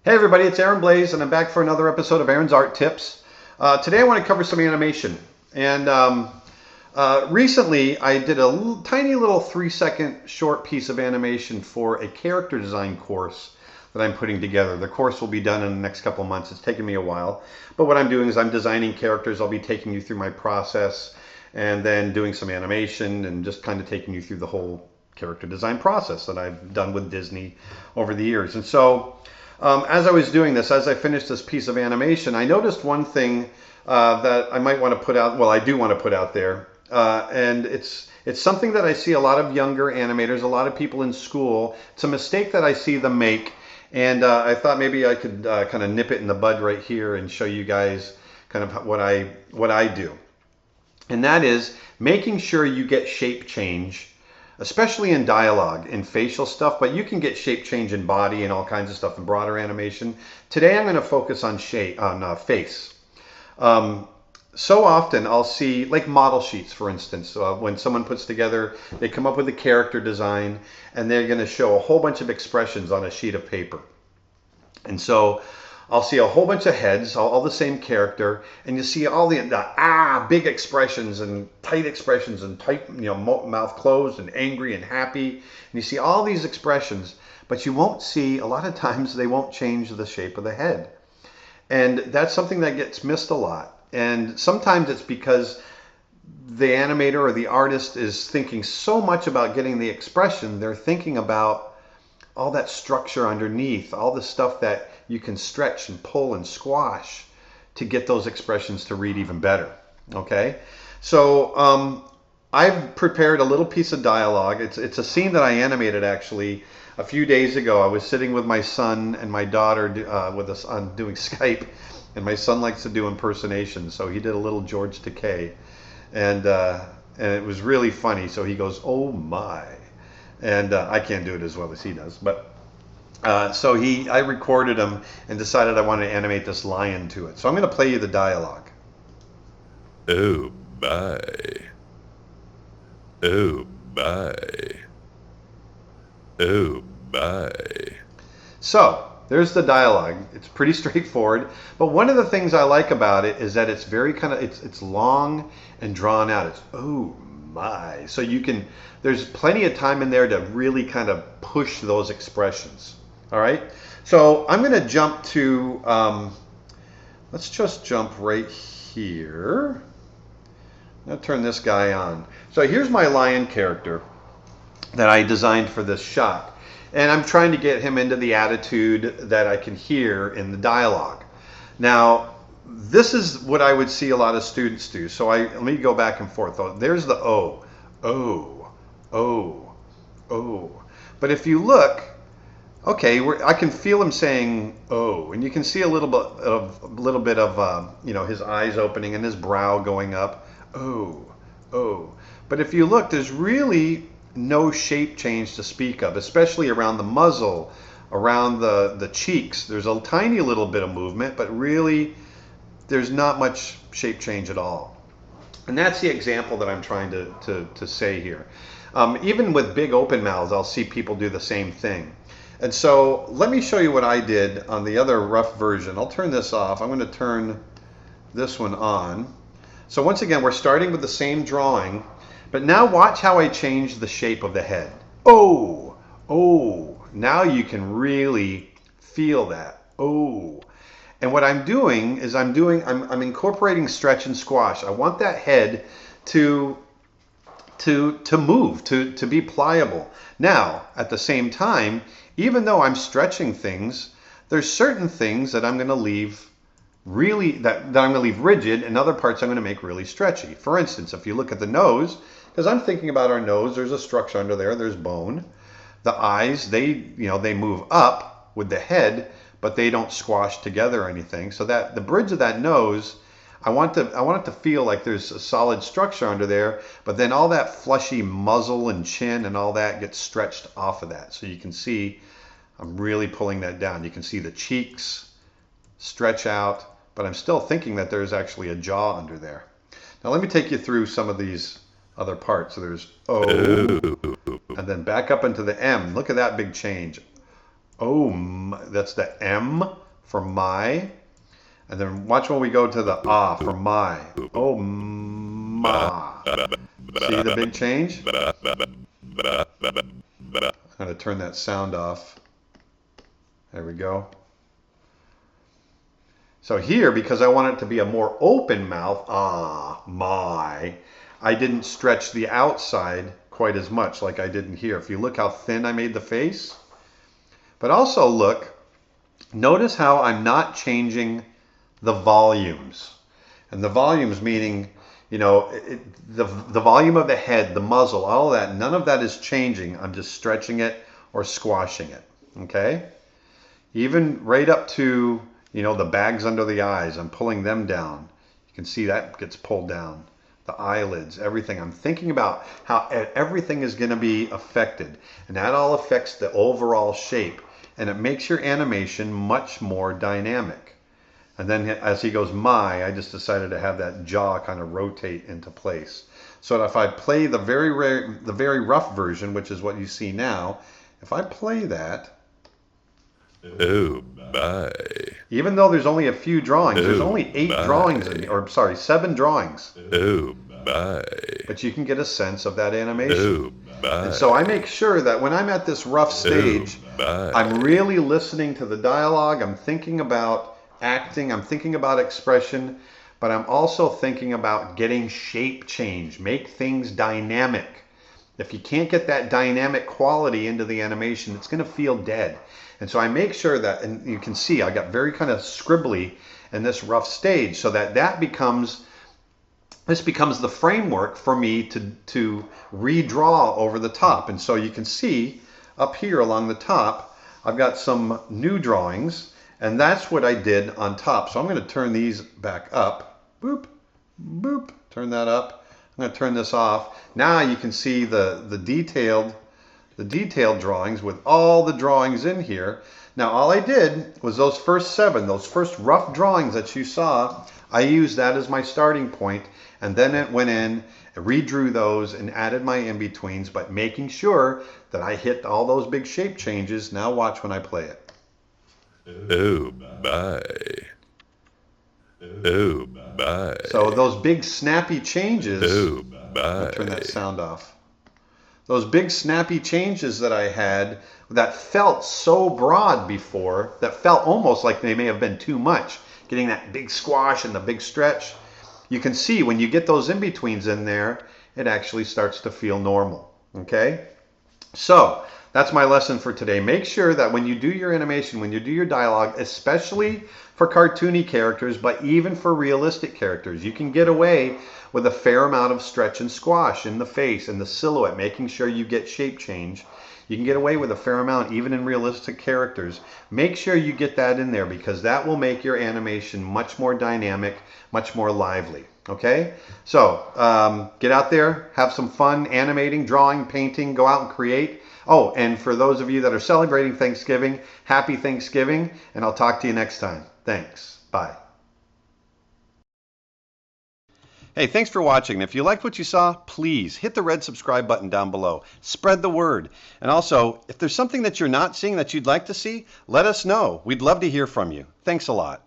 Hey everybody, it's Blaise, and I'm back for another episode of Aaron's Art Tips. Today I want to cover some animation. And recently I did a tiny little 3-second short piece of animation for a character design course that I'm putting together. The course will be done in the next couple of months. It's taken me a while. But what I'm doing is I'm designing characters. I'll be taking you through my process and then doing some animation and just kind of taking you through the whole character design process that I've done with Disney over the years. And so as I was doing this, as I finished this piece of animation, I noticed one thing that I might want to put out. Well, I do want to put out there, and it's something that I see a lot of younger animators, a lot of people in school. It's a mistake that I see them make, and I thought maybe I could kind of nip it in the bud right here and show you guys kind of what I do, and that is making sure you get shape change, especially in dialogue, in facial stuff, but you can get shape change in body and all kinds of stuff in broader animation. Today I'm going to focus on face. So often I'll see, like model sheets, for instance, when someone puts together, they come up with a character design and they're going to show a whole bunch of expressions on a sheet of paper. And so I'll see a whole bunch of heads, all the same character, and you see all the big expressions and tight expressions and tight, mouth closed and angry and happy. And you see all these expressions, but you won't see, a lot of times they won't change the shape of the head. And that's something that gets missed a lot. And sometimes it's because the animator or the artist is thinking so much about getting the expression, they're thinking about all that structure underneath, all the stuff that you can stretch and pull and squash to get those expressions to read even better. Okay, so I've prepared a little piece of dialogue. It's a scene that I animated actually a few days ago. I was sitting with my son and my daughter with us on doing Skype, and my son likes to do impersonations, so he did a little George Takei, and it was really funny. So he goes, "Oh my." And I can't do it as well as he does, but so I recorded him and decided I wanted to animate this lion to it. So I'm going to play you the dialogue. Oh my. Oh my. Oh my. So there's the dialogue. It's pretty straightforward, but one of the things I like about it is that it's very it's long and drawn out. It's oh my. So there's plenty of time in there to really kind of push those expressions. All right. So I'm going to jump to, let's just jump right here. I'm going to turn this guy on. So here's my lion character that I designed for this shot. And I'm trying to get him into the attitude that I can hear in the dialogue. Now, this is what I would see a lot of students do. So let me go back and forth. There's the O. Oh, oh, oh. But if you look, okay, I can feel him saying "oh," and you can see a little bit of his eyes opening and his brow going up. Oh, oh. But if you look, there's really no shape change to speak of, especially around the muzzle, around the cheeks. There's a tiny little bit of movement, but really, there's not much shape change at all. And that's the example that I'm trying to say here. Even with big open mouths, I'll see people do the same thing. And so let me show you what I did on the other rough version. I'll turn this off. I'm going to turn this one on. So once again, we're starting with the same drawing, but now watch how I change the shape of the head. Oh, oh, now you can really feel that. Oh. And what I'm doing is I'm incorporating stretch and squash. I want that head to move, to be pliable. Now, at the same time, even though I'm stretching things, there's certain things that I'm going to leave that I'm going to leave rigid, and other parts I'm going to make really stretchy. For instance, if you look at the nose, because I'm thinking about our nose, there's a structure under there, there's bone. The eyes, they move up with the head, but they don't squash together or anything. So that the bridge of that nose, I want it to feel like there's a solid structure under there, but then all that fleshy muzzle and chin and all that gets stretched off of that. So you can see I'm really pulling that down. You can see the cheeks stretch out, but I'm still thinking that there's actually a jaw under there. Now let me take you through some of these other parts. So there's O, and then back up into the M. Look at that big change. That's the M for my. And then watch when we go to the ah for my. Oh ma. See the big change? I'm going to turn that sound off. There we go. So here, because I want it to be a more open mouth, ah, my, I didn't stretch the outside quite as much like I did in here. If you look how thin I made the face. But also look, notice how I'm not changing the volumes. And the volumes meaning, you know, the volume of the head, the muzzle, all of that, none of that is changing. I'm just stretching it or squashing it, okay? Even right up to, you know, the bags under the eyes, I'm pulling them down. You can see that gets pulled down. The eyelids, everything. I'm thinking about how everything is going to be affected. And that all affects the overall shape. And it makes your animation much more dynamic. And then as he goes I just decided to have that jaw kind of rotate into place. So that if I play the very rough version, which is what you see now, if I play that, Oh my. even though there's only a few drawings, there's Oh only 8 my. drawings, or sorry, 7 drawings. Oh my. But you can get a sense of that animation. Oh my. And so I make sure that when I'm at this rough stage, Oh my. I'm really listening to the dialogue, I'm thinking about acting, I'm thinking about expression, but I'm also thinking about getting shape change, make things dynamic. If you can't get that dynamic quality into the animation, it's going to feel dead. And so I make sure that, and you can see I got very kind of scribbly in this rough stage, so that becomes the framework for me to redraw over the top. And so you can see up here along the top, I've got some new drawings. And that's what I did on top. So I'm going to turn these back up. Boop, boop. Turn that up. I'm going to turn this off. Now you can see the detailed drawings with all the drawings in here. Now all I did was those first 7, those first rough drawings that you saw, I used that as my starting point. And then it went in, redrew those and added my in-betweens, but making sure that I hit all those big shape changes. Now watch when I play it. Oh my. Oh my. So those big snappy changes, Oh my. turn that sound off. Those big snappy changes that I had that felt so broad before, that felt almost like they may have been too much, getting that big squash and the big stretch. You can see when you get those in-betweens in there, it actually starts to feel normal, okay? So that's my lesson for today. Make sure that when you do your animation, when you do your dialogue, especially for cartoony characters, but even for realistic characters, you can get away with a fair amount of stretch and squash in the face and the silhouette, making sure you get shape change. You can get away with a fair amount even in realistic characters. Make sure you get that in there because that will make your animation much more dynamic, much more lively. Okay? So get out there, have some fun animating, drawing, painting, go out and create. Oh, and for those of you that are celebrating Thanksgiving, happy Thanksgiving, and I'll talk to you next time. Thanks. Bye. Hey, thanks for watching. If you liked what you saw, please hit the red subscribe button down below. Spread the word. And also, if there's something that you're not seeing that you'd like to see, let us know. We'd love to hear from you. Thanks a lot.